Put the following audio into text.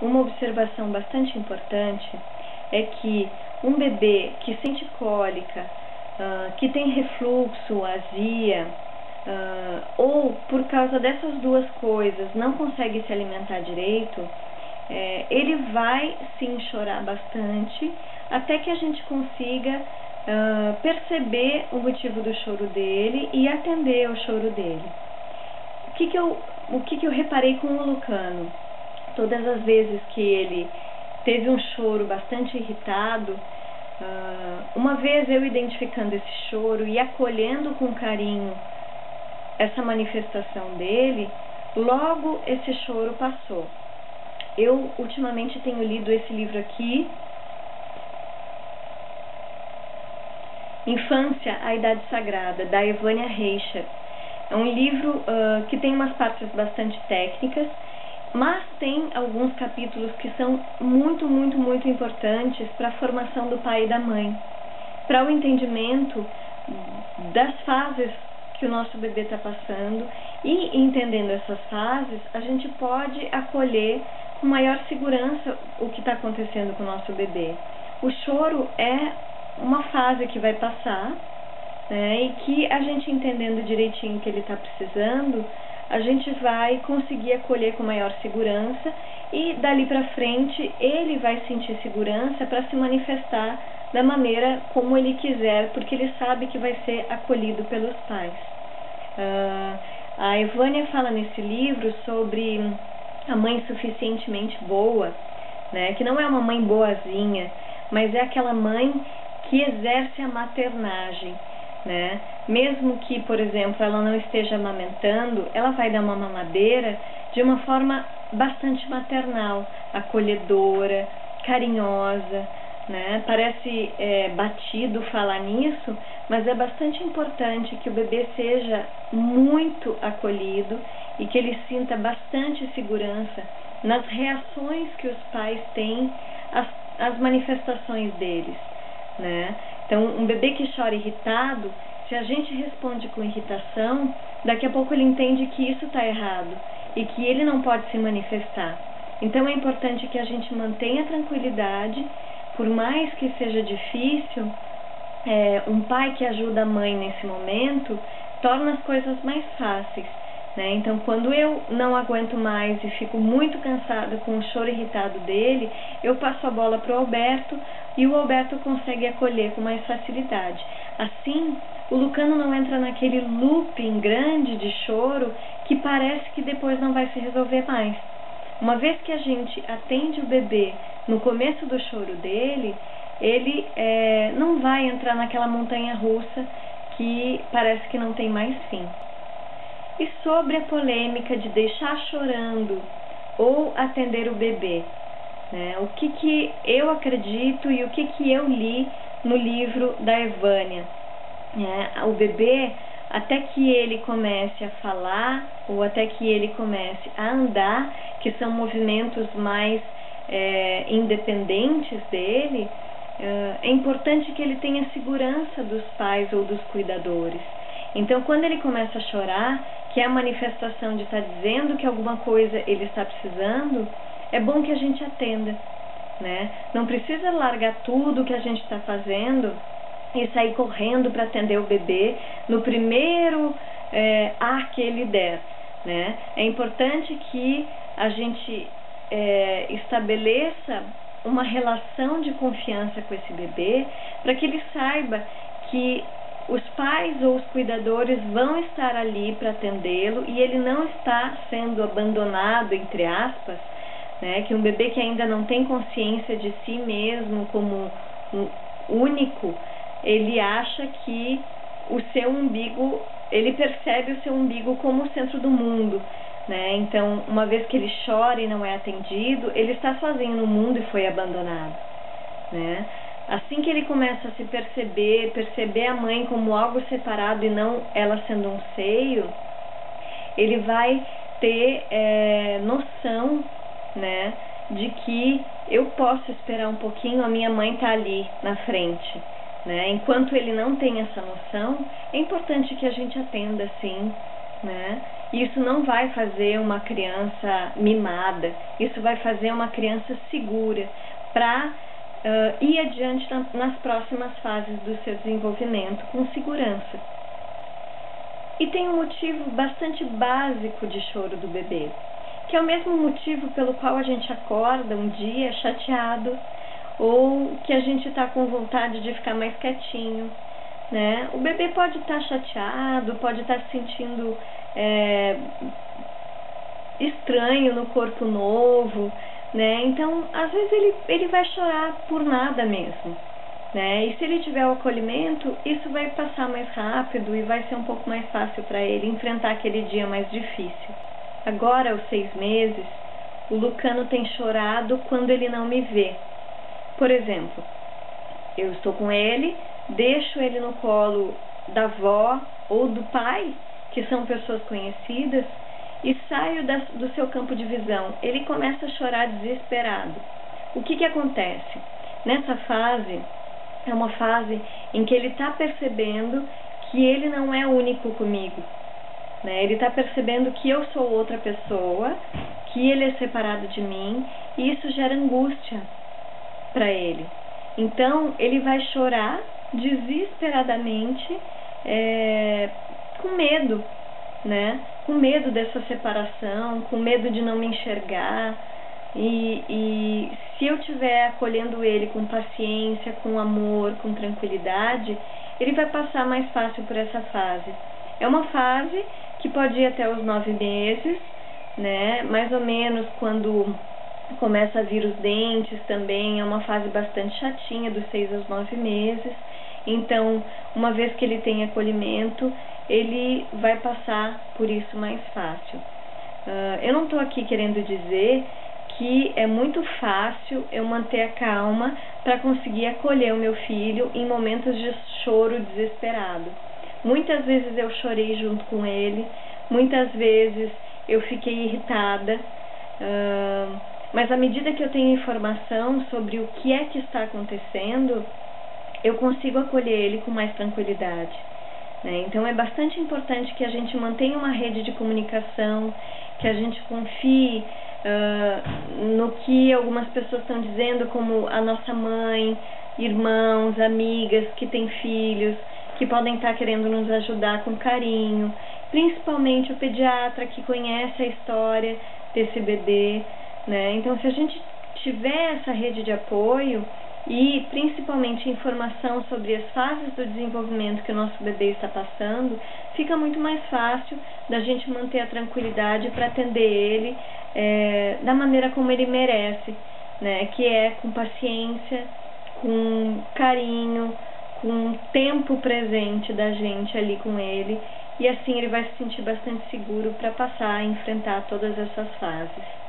uma observação bastante importante é que um bebê que sente cólica, que tem refluxo, azia, ou por causa dessas duas coisas não consegue se alimentar direito, ele vai sim chorar bastante, até que a gente consiga perceber o motivo do choro dele e atender ao choro dele. O que eu reparei com o Lucano? Todas as vezes que ele teve um choro bastante irritado, uma vez eu identificando esse choro e acolhendo com carinho essa manifestação dele, logo esse choro passou. Eu ultimamente tenho lido esse livro aqui, Infância, a Idade Sagrada, da Evânia Reicher. É um livro que tem umas partes bastante técnicas, mas tem alguns capítulos que são muito importantes para a formação do pai e da mãe, para o entendimento das fases que o nosso bebê está passando, e entendendo essas fases, a gente pode acolher com maior segurança o que está acontecendo com o nosso bebê. O choro é uma fase que vai passar, né, e que a gente entendendo direitinho o que ele está precisando, a gente vai conseguir acolher com maior segurança, e dali para frente ele vai sentir segurança para se manifestar da maneira como ele quiser, porque ele sabe que vai ser acolhido pelos pais. A Evânia fala nesse livro sobre a mãe suficientemente boa, né, que não é uma mãe boazinha, mas é aquela mãe que exerce a maternagem, né? Mesmo que, por exemplo, ela não esteja amamentando, ela vai dar uma mamadeira de uma forma bastante maternal, acolhedora, carinhosa, né? Parece batido falar nisso, mas é bastante importante que o bebê seja muito acolhido e que ele sinta bastante segurança nas reações que os pais têm às manifestações deles, né? Então, um bebê que chora irritado, se a gente responde com irritação, daqui a pouco ele entende que isso está errado e que ele não pode se manifestar. Então, é importante que a gente mantenha a tranquilidade, por mais que seja difícil, um pai que ajuda a mãe nesse momento torna as coisas mais fáceis, né? Então, quando eu não aguento mais e fico muito cansada com o choro irritado dele, eu passo a bola para o Alberto e o Alberto consegue acolher com mais facilidade. Assim, o Lucano não entra naquele looping grande de choro que parece que depois não vai se resolver mais. Uma vez que a gente atende o bebê no começo do choro dele, ele não vai entrar naquela montanha russa que parece que não tem mais fim. E sobre a polêmica de deixar chorando ou atender o bebê, né? O que eu acredito e o que eu li no livro da Evânia, né? O bebê, até que ele comece a falar ou até que ele comece a andar, que são movimentos mais independentes dele, é importante que ele tenha segurança dos pais ou dos cuidadores. Então, quando ele começa a chorar, que é a manifestação de estar dizendo que alguma coisa ele está precisando, é bom que a gente atenda, né? Não precisa largar tudo que a gente está fazendo e sair correndo para atender o bebê no primeiro ar que ele der, né? É importante que a gente estabeleça uma relação de confiança com esse bebê, para que ele saiba que os pais ou os cuidadores vão estar ali para atendê-lo e ele não está sendo abandonado, entre aspas, né? Que um bebê que ainda não tem consciência de si mesmo como um único, ele acha que o seu umbigo, ele percebe o seu umbigo como o centro do mundo, né? Então, uma vez que ele chora e não é atendido, ele está sozinho no mundo e foi abandonado, né? Assim que ele começa a se perceber a mãe como algo separado e não ela sendo um seio, ele vai ter noção, né, de que eu posso esperar um pouquinho, a minha mãe está ali na frente, né? Enquanto ele não tem essa noção, é importante que a gente atenda, sim, né? Isso não vai fazer uma criança mimada, isso vai fazer uma criança segura para ir adiante nas próximas fases do seu desenvolvimento com segurança. E tem um motivo bastante básico de choro do bebê, que é o mesmo motivo pelo qual a gente acorda um dia chateado ou que a gente está com vontade de ficar mais quietinho, né? O bebê pode estar chateado, pode estar se sentindo estranho no corpo novo, né? Então, às vezes ele vai chorar por nada mesmo, né? E se ele tiver o acolhimento, isso vai passar mais rápido e vai ser um pouco mais fácil para ele enfrentar aquele dia mais difícil. Agora, aos 6 meses, o Lucano tem chorado quando ele não me vê. Por exemplo, eu estou com ele, deixo ele no colo da avó ou do pai, que são pessoas conhecidas, e saio do seu campo de visão. Ele começa a chorar desesperado. O que acontece? Nessa fase, é uma fase em que ele está percebendo que ele não é único comigo, né? Ele está percebendo que eu sou outra pessoa, que ele é separado de mim, e isso gera angústia para ele. Então, ele vai chorar desesperadamente, com medo, né? Com medo dessa separação, com medo de não me enxergar. E se eu estiver acolhendo ele com paciência, com amor, com tranquilidade, ele vai passar mais fácil por essa fase. É uma fase que pode ir até os 9 meses, né? Mais ou menos quando começa a vir os dentes também, é uma fase bastante chatinha, dos 6 aos 9 meses. Então, uma vez que ele tem acolhimento, ele vai passar por isso mais fácil. Eu não estou aqui querendo dizer que é muito fácil eu manter a calma para conseguir acolher o meu filho em momentos de choro desesperado. Muitas vezes eu chorei junto com ele, muitas vezes eu fiquei irritada, mas à medida que eu tenho informação sobre o que é que está acontecendo, eu consigo acolher ele com mais tranquilidade, né? Então é bastante importante que a gente mantenha uma rede de comunicação, que a gente confie no que algumas pessoas estão dizendo, como a nossa mãe, irmãos, amigas que têm filhos, que podem estar querendo nos ajudar com carinho, principalmente o pediatra que conhece a história desse bebê, né? Então, se a gente tiver essa rede de apoio e principalmente informação sobre as fases do desenvolvimento que o nosso bebê está passando, fica muito mais fácil da gente manter a tranquilidade para atender ele da maneira como ele merece, né? Que é com paciência, com carinho, com tempo presente da gente ali com ele, e assim ele vai se sentir bastante seguro para passar a enfrentar todas essas fases.